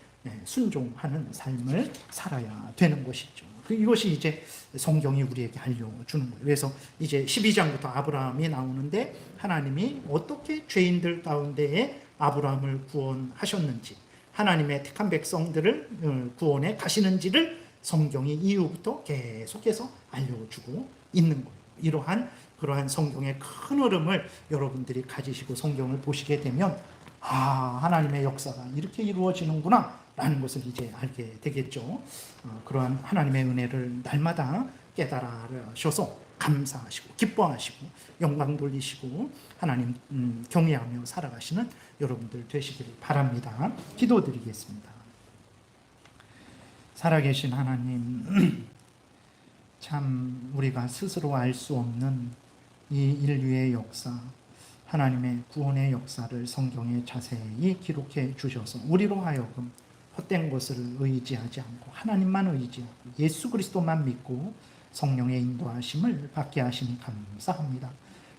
순종하는 삶을 살아야 되는 것이죠. 이것이 이제 성경이 우리에게 알려주는 거예요. 그래서 이제 12장부터 아브라함이 나오는데 하나님이 어떻게 죄인들 가운데에 아브라함을 구원하셨는지, 하나님의 택한 백성들을 구원해 가시는지를 성경이 이후부터 계속해서 알려주고 있는 거예요. 그러한 성경의 큰 흐름을 여러분들이 가지시고 성경을 보시게 되면 하나님의 역사가 이렇게 이루어지는구나 라는 것을 이제 알게 되겠죠. 그러한 하나님의 은혜를 날마다 깨달으셔서 감사하시고 기뻐하시고 영광 돌리시고 하나님 경외하며 살아가시는 여러분들 되시길 바랍니다. 기도드리겠습니다. 살아계신 하나님, 참 우리가 스스로 알 수 없는 이 인류의 역사, 하나님의 구원의 역사를 성경에 자세히 기록해 주셔서 우리로 하여금 헛된 것을 의지하지 않고 하나님만 의지하고 예수 그리스도만 믿고 성령의 인도하심을 받게 하시니 감사합니다.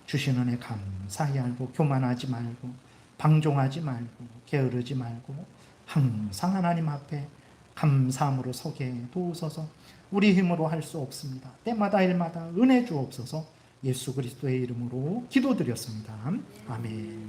주신 은혜 감사히 알고 교만하지 말고 방종하지 말고 게으르지 말고 항상 하나님 앞에 감사함으로 서게 도우소서. 우리 힘으로 할 수 없습니다. 때마다 일마다 은혜 주옵소서. 예수 그리스도의 이름으로 기도드렸습니다. 아멘.